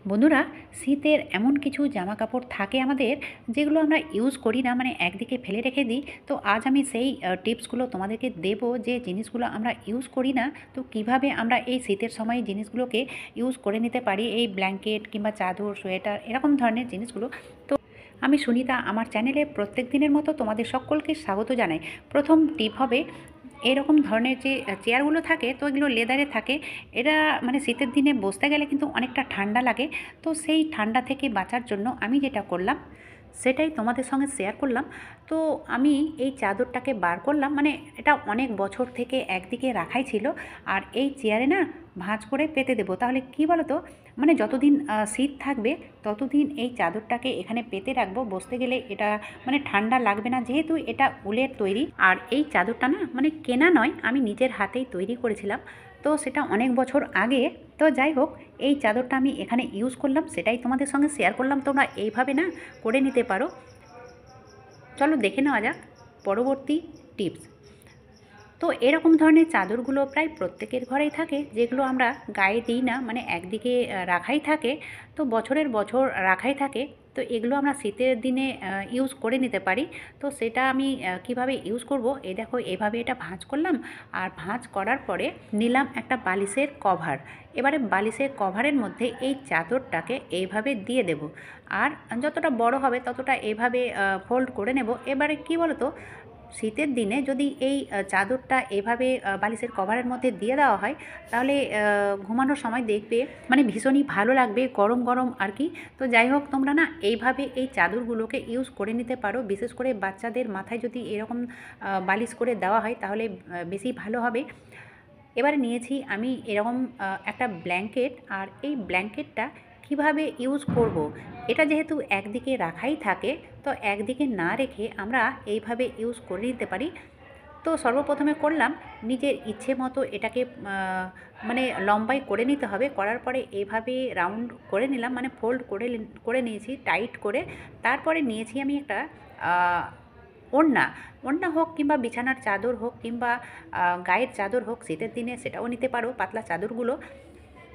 বন্ধুরা, শীতের এমন কিছু জামা কাপড় থাকে আমাদের যেগুলো আমরা ইউজ করি না, মানে একদিকে ফেলে রেখে দিই। তো আজ আমি সেই টিপসগুলো তোমাদেরকে দেবো, যে জিনিসগুলো আমরা ইউজ করি না, তো কিভাবে আমরা এই শীতের সময় জিনিসগুলোকে ইউজ করে নিতে পারি, এই ব্ল্যাঙ্কেট কিংবা চাদর, সোয়েটার, এরকম ধরনের জিনিসগুলো। তো আমি সুনিতা, আমার চ্যানেলে প্রত্যেক দিনের মতো তোমাদের সকলকে স্বাগত জানাই। প্রথম টিপ হবে, এরকম ধরনের যে চেয়ারগুলো থাকে, তো এগুলো লেদারে থাকে। এরা মানে শীতের দিনে বসতে গেলে কিন্তু অনেকটা ঠান্ডা লাগে। তো সেই ঠান্ডা থেকে বাঁচার জন্য আমি যেটা করলাম সেটাই তোমাদের সঙ্গে শেয়ার করলাম। তো আমি এই চাদরটাকে বার করলাম, মানে এটা অনেক বছর থেকে একদিকে রাখাই ছিল। আর এই চেয়ারে না ভাঁজ করে পেতে দেবো, তাহলে কি বলো তো, মানে যতদিন শীত থাকবে ততদিন এই চাদরটাকে এখানে পেতে রাখবো। বসতে গেলে এটা মানে ঠান্ডা লাগবে না, যেহেতু এটা উলের তৈরি। আর এই চাদরটা না মানে কেনা নয়, আমি নিজের হাতেই তৈরি করেছিলাম। তো সেটা অনেক বছর আগে। তো যাই হোক, এই চাদরটা আমি এখানে ইউজ করলাম, সেটাই তোমাদের সঙ্গে শেয়ার করলাম। তোমরা এইভাবে না করে নিতে পারো। চলো দেখে নেওয়া যাক পরবর্তী টিপস। তো এরকম ধরনের চাদরগুলো প্রায় প্রত্যেকের ঘরেই থাকে, যেগুলো আমরা গায়ে দিই না, মানে একদিকে রাখাই থাকে। তো বছরের বছর রাখাই থাকে। তো এগুলো আমরা শীতের দিনে ইউজ করে নিতে পারি। তো সেটা আমি কিভাবে ইউজ করব, এই দেখো এভাবে এটা ভাঁজ করলাম। আর ভাঁজ করার পরে নিলাম একটা বালিশের কভার। এবারে বালিশের কভারের মধ্যে এই চাদরটাকে এইভাবে দিয়ে দেব। আর যতটা বড় হবে ততটা এইভাবে ফোল্ড করে নেব। এবারে কি বলো তো, শীতের দিনে যদি এই চাদরটা এভাবে বালিশের কভারের মধ্যে দিয়ে দেওয়া হয়, তাহলে ঘুমানোর সময় দেখবে মানে ভীষণই ভালো লাগবে, গরম গরম আর কি। তো যাই হোক, তোমরা না এইভাবে এই চাদরগুলোকে ইউজ করে নিতে পারো। বিশেষ করে বাচ্চাদের মাথায় যদি এরকম বালিশ করে দেওয়া হয়, তাহলে বেশি ভালো হবে। এবারে নিয়েছি আমি এরকম একটা ব্ল্যাঙ্কেট। আর এই ব্ল্যাঙ্কেটটা কিভাবে ইউজ করব, এটা যেহেতু একদিকে রাখাই থাকে, তো একদিকে না রেখে আমরা এইভাবে ইউজ করে নিতে পারি। তো সর্বপ্রথমে করলাম, নিজের ইচ্ছে মতো এটাকে মানে লম্বাই করে নিতে হবে। করার পরে এইভাবে রাউন্ড করে নিলাম, মানে ফোল্ড করে করে নিয়েছি টাইট করে। তারপরে নিয়েছি আমি একটা ওড়না। ওড়না হোক কিংবা বিছানার চাদর হোক কিংবা গায়ের চাদর হোক, শীতের দিনে সেটাও নিতে পারো, পাতলা চাদরগুলো।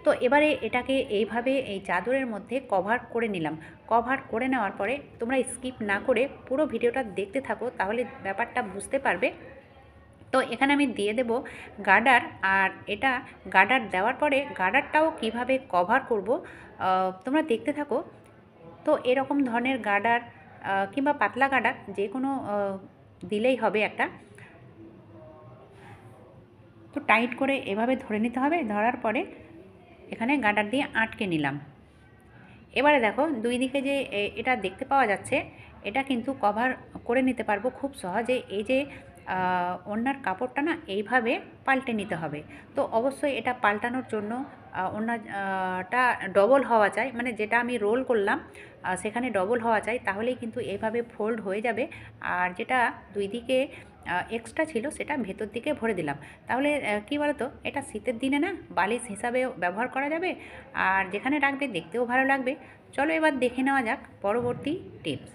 তো এবারে এটাকে এইভাবে এই চাদরের মধ্যে কভার করে নিলাম। কভার করে নেওয়ার পরে তোমরা স্কিপ না করে পুরো ভিডিওটা দেখতে থাকো, তাহলে ব্যাপারটা বুঝতে পারবে। তো এখানে আমি দিয়ে দেব গার্ডার। আর এটা গার্ডার দেওয়ার পরে গার্ডারটাও কিভাবে কভার করব তোমরা দেখতে থাকো। তো এরকম ধরনের গার্ডার কিংবা পাতলা গার্ডার যে কোনো দিলেই হবে একটা। তো টাইট করে এভাবে ধরে নিতে হবে। ধরার পরে এখানে গার্ডার দিয়ে আটকে নিলাম। এবারে দেখো দুই দিকে যে এটা দেখতে পাওয়া যাচ্ছে, এটা কিন্তু কভার করে নিতে পারবো খুব সহজে। এই যে ওড়নার কাপড়টা না এইভাবে পাল্টে নিতে হবে। তো অবশ্যই এটা পাল্টানোর জন্য ওড়নাটা ডবল হওয়া চাই, মানে যেটা আমি রোল করলাম সেখানে ডবল হওয়া চাই, তাহলেই কিন্তু এইভাবে ফোল্ড হয়ে যাবে। আর যেটা দুই দিকে এক্সট্রা ছিল সেটা ভেতর দিকে ভরে দিলাম। তাহলে কী বলতো, এটা শীতের দিনে না বালিশ হিসাবেও ব্যবহার করা যাবে, আর যেখানে রাখবে দেখতেও ভালো লাগবে। চলো এবার দেখে নেওয়া যাক পরবর্তী টিপস।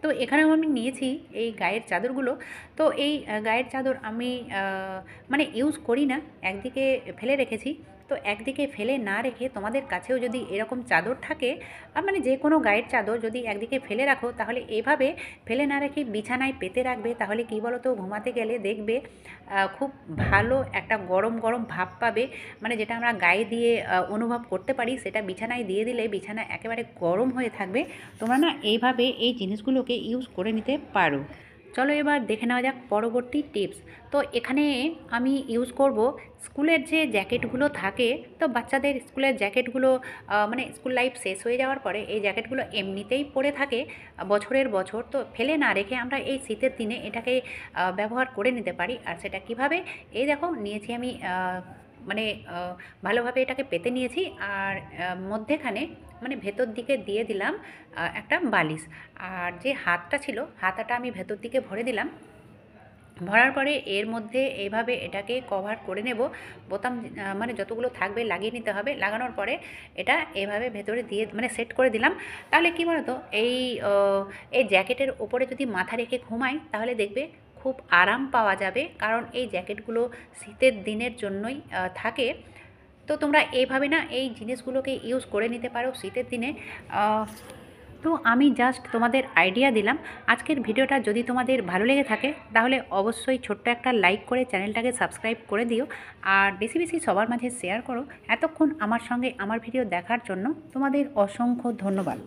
তো এখানেও আমি নিয়েছি এই গায়ের চাদরগুলো। তো এই গায়ের চাদর আমি মানে ইউজ করি না, একদিকে ফেলে রেখেছি। তো একদিকে ফেলে না রেখে তোমাদের কাছেও যদি এরকম চাদর থাকে, মানে যে কোনো গায়ের চাদর যদি একদিকে ফেলে রাখো, তাহলে এইভাবে ফেলে না রেখে বিছানায় পেতে রাখবে। তাহলে কী বলো তো, ঘুমাতে গেলে দেখবে খুব ভালো একটা গরম গরম ভাব পাবে, মানে যেটা আমরা গায়ে দিয়ে অনুভব করতে পারি, সেটা বিছানায় দিয়ে দিলে বিছানা একেবারে গরম হয়ে থাকবে। তোমরা না এইভাবে এই জিনিসগুলোকে ইউজ করে নিতে পারো। চলো এবার দেখে নেওয়া যাক পরবর্তী টিপস। তো এখানে আমি ইউজ করব স্কুলের যে জ্যাকেটগুলো থাকে। তো বাচ্চাদের স্কুলের জ্যাকেটগুলো মানে স্কুল লাইফ শেষ হয়ে যাওয়ার পরে এই জ্যাকেটগুলো এমনিতেই পরে থাকে বছরের বছর। তো ফেলে না রেখে আমরা এই শীতের দিনে এটাকে ব্যবহার করে নিতে পারি। আর সেটা কিভাবে, এই দেখো নিয়েছি আমি মানে ভালোভাবে এটাকে পেতে নিয়েছি। আর মধ্যেখানে মানে ভেতর দিকে দিয়ে দিলাম একটা বালিশ। আর যে হাতটা ছিল, হাতাটা আমি ভেতর দিকে ভরে দিলাম। ভরার পরে এর মধ্যে এইভাবে এটাকে কভার করে নেব। বোতাম মানে যতগুলো থাকবে লাগিয়ে নিতে হবে। লাগানোর পরে এটা এভাবে ভেতরে দিয়ে মানে সেট করে দিলাম। তাহলে কী বলো তো, এই জ্যাকেটের ওপরে যদি মাথা রেখে ঘুমাই, তাহলে দেখবে খুব আরাম পাওয়া যাবে, কারণ এই জ্যাকেটগুলো শীতের দিনের জন্যই থাকে। তো তোমরা এইভাবে না এই জিনিসগুলোকে ইউজ করে নিতে পারো শীতের দিনে। তো আমি জাস্ট তোমাদের আইডিয়া দিলাম। আজকের ভিডিওটা যদি তোমাদের ভালো লেগে থাকে তাহলে অবশ্যই ছোট্ট একটা লাইক করে চ্যানেলটাকে সাবস্ক্রাইব করে দিও, আর বেশি বেশি সবার মাঝে শেয়ার করো। এতক্ষণ আমার সঙ্গে আমার ভিডিও দেখার জন্য তোমাদের অসংখ্য ধন্যবাদ।